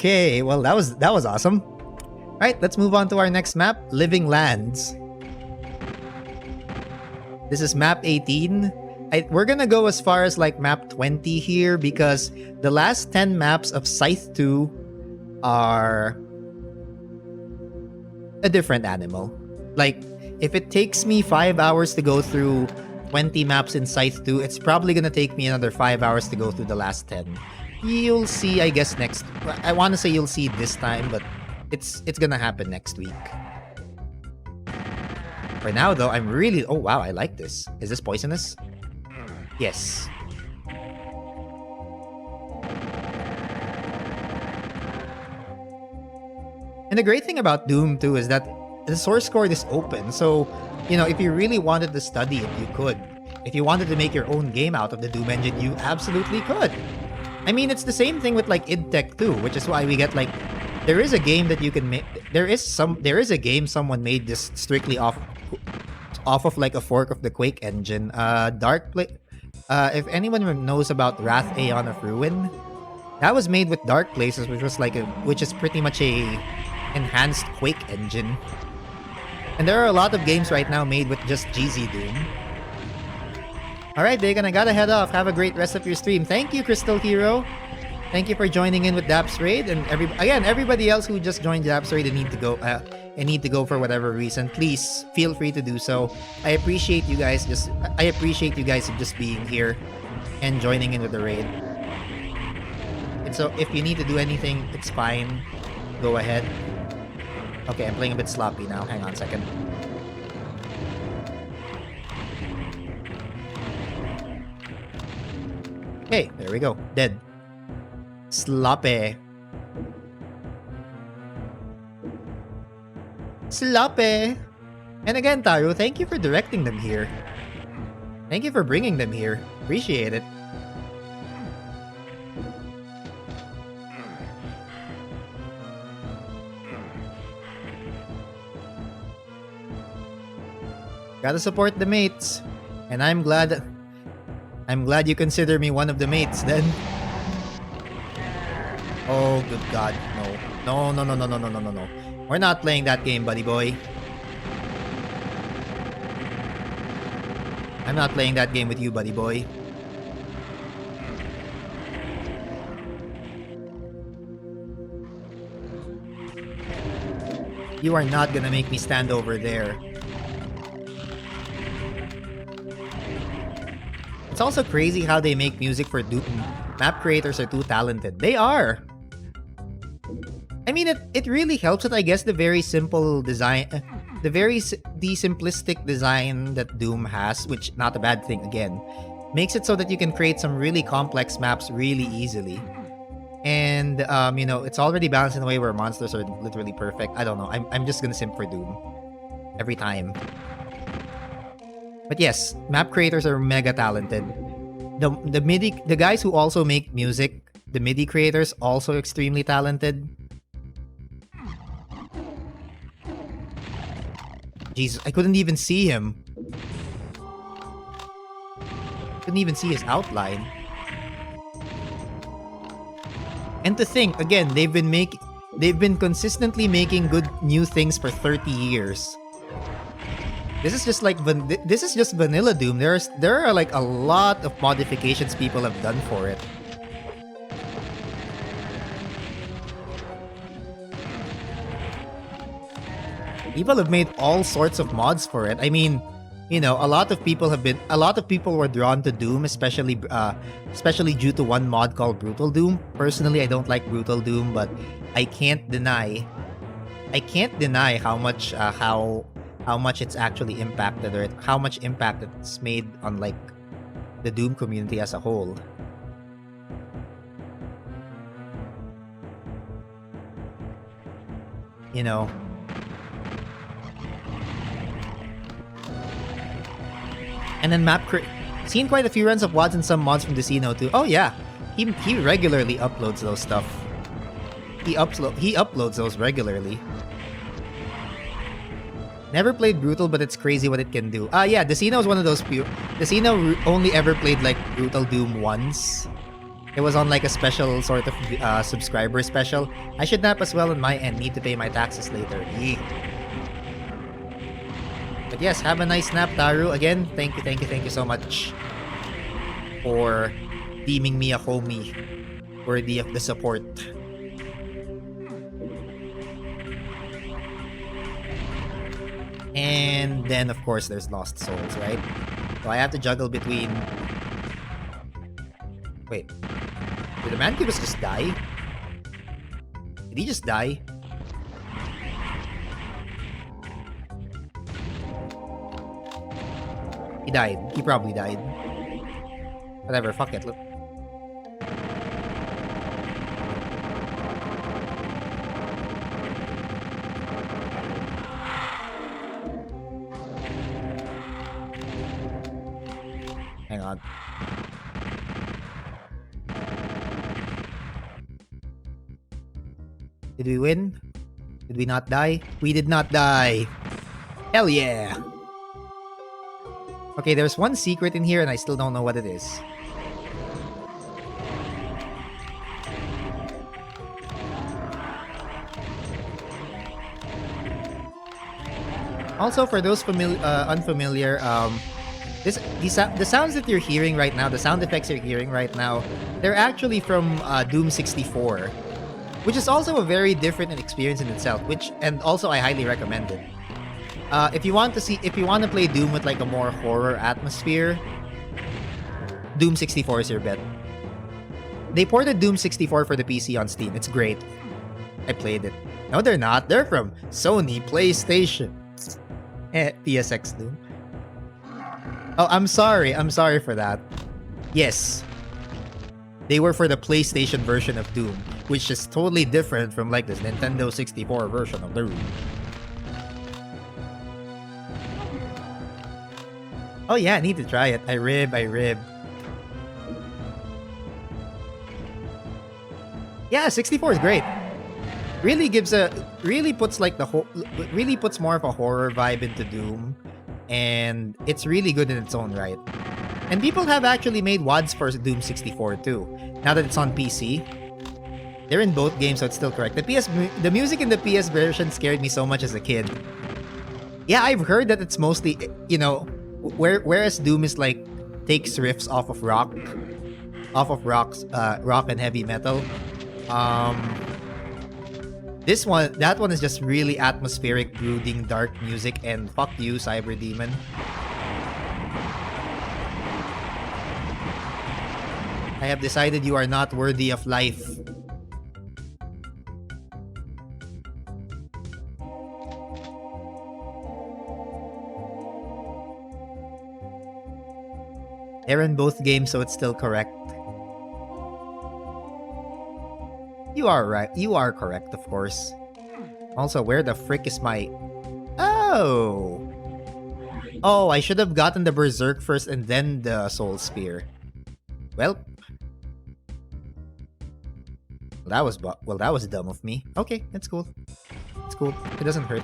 Okay, well that was awesome. All right, let's move on to our next map, Living Lands. This is map 18. We're gonna go as far as like map 20 here because the last 10 maps of Scythe 2 are a different animal. Like, if it takes me 5 hours to go through 20 maps in Scythe 2, it's probably gonna take me another 5 hours to go through the last 10. You'll see, I guess, next... I want to say you'll see this time, but it's gonna happen next week. For now, though, I'm really... Oh, wow, I like this. Is this poisonous? Yes. And the great thing about Doom 2 is that the source code is open. So, you know, if you really wanted to study it, you could. If you wanted to make your own game out of the Doom engine, you absolutely could. I mean, it's the same thing with like id Tech 2, which is why we get like... There is a game that you can make... There is a game someone made just strictly off of like a fork of the Quake engine. If anyone knows about Wrath Aeon of Ruin, that was made with Dark Places, which is pretty much a enhanced Quake engine. And there are a lot of games right now made with just GZ Doom. Alright, Bacon, I gotta head off. Have a great rest of your stream. Thank you, Crystal Hero. Thank you for joining in with Daps Raid. And everybody else who just joined Daps Raid and need to go for whatever reason, please feel free to do so. I appreciate you guys just being here and joining in with the raid. And so if you need to do anything, it's fine. Go ahead. Okay, I'm playing a bit sloppy now. Hang on a second. Okay, there we go. Dead. Sloppy. Sloppy. And again, Taro, thank you for directing them here. Thank you for bringing them here. Appreciate it. Gotta support the mates. And I'm glad you consider me one of the mates then. Oh, good God. No. No. We're not playing that game, buddy boy. I'm not playing that game with you, buddy boy. You are not gonna make me stand over there. It's also crazy how they make music for Doom. Map creators are too talented. They are! I mean, it really helps that I guess the very simple design... the simplistic design that Doom has, which not a bad thing again, makes it so that you can create some really complex maps really easily. And, you know, it's already balanced in a way where monsters are literally perfect. I don't know. I'm just gonna simp for Doom. Every time. But yes, map creators are mega talented. The guys who also make music, the MIDI creators, also extremely talented. Jesus, I couldn't even see him. Couldn't even see his outline. And to think, again, they've been consistently making good new things for 30 years. This is just like vanilla Doom. There are like a lot of modifications people have done for it. People have made all sorts of mods for it. I mean, you know, a lot of people were drawn to Doom, especially due to one mod called Brutal Doom. Personally, I don't like Brutal Doom, but I can't deny how much it's actually impacted, or how much impact it's made on like the Doom community as a whole. You know. And then seen quite a few runs of WADs and some mods from Decino too. Oh yeah, he regularly uploads those stuff. He uploads those regularly. Never played Brutal, but it's crazy what it can do. Yeah, Decino is one of those few. Decino only ever played like Brutal Doom once. It was on like a special sort of subscriber special. I should nap as well on my end. Need to pay my taxes later. Yeah. But yes, have a nice nap, Taru. Again, thank you so much for deeming me a homie worthy of the support. And then, of course, there's Lost Souls, right? So I have to juggle between... Wait. Did the Mancubus just die? Did he just die? He died. He probably died. Whatever, fuck it. Hang on. Did we win? Did we not die? We did not die. Hell yeah. Okay, there's one secret in here and I still don't know what it is. Also, for those unfamiliar, the sounds that you're hearing right now, the sound effects you're hearing right now, they're actually from Doom 64, which is also a very different experience in itself. And also I highly recommend it. If you want to play Doom with like a more horror atmosphere, Doom 64 is your bet. They ported Doom 64 for the PC on Steam. It's great. I played it. No, they're not. They're from Sony PlayStation. PSX Doom. Oh, I'm sorry. I'm sorry for that. Yes. They were for the PlayStation version of Doom, which is totally different from like this Nintendo 64 version of Doom. Oh yeah, I need to try it. I rib. Yeah, 64 is great. Really puts more of a horror vibe into Doom, and it's really good in its own right. And people have actually made WADs for Doom 64 too. Now that it's on PC, they're in both games, so it's still correct. The music in the PS version scared me so much as a kid. Yeah, I've heard that it's mostly, whereas Doom is like takes riffs off of rock and heavy metal. That one is just really atmospheric, brooding, dark music, and fuck you, Cyber Demon. I have decided you are not worthy of life. They're in both games, so it's still correct. You are right. You are correct, of course. Also, where the frick is my... Oh! Oh, I should have gotten the Berserk first and then the Soul Spear. Well, that was dumb of me. Okay, it's cool. It's cool. It doesn't hurt.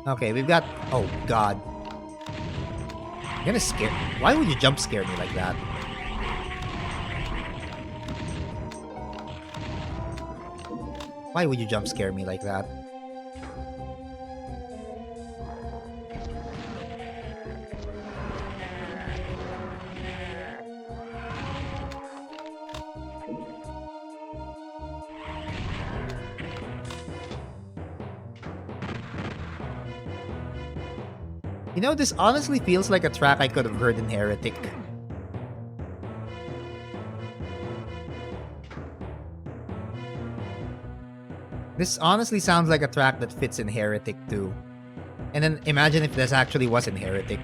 Okay, we've got... Oh, God. You're gonna scare... Why would you jump scare me like that? Why would you jump scare me like that? You know, this honestly feels like a track I could have heard in Heretic. This honestly sounds like a track that fits in Heretic too. And then imagine if this actually was in Heretic.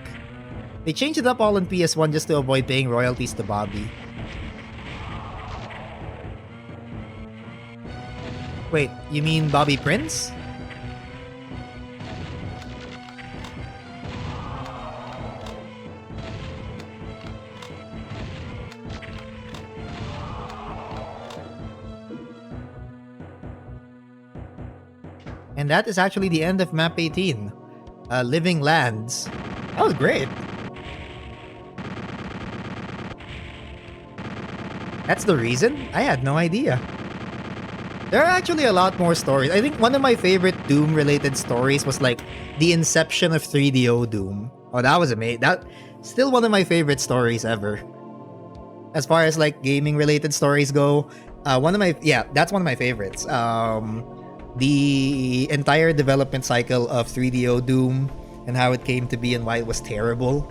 They changed it up all on PS1 just to avoid paying royalties to Bobby. Wait, you mean Bobby Prince? And that is actually the end of MAP18. Living Lands. That was great. That's the reason? I had no idea. There are actually a lot more stories. I think one of my favorite Doom related stories was like the inception of 3DO Doom. Oh, that was amazing. That still one of my favorite stories ever. As far as like gaming related stories go, that's one of my favorites. The entire development cycle of 3DO Doom and how it came to be and why it was terrible.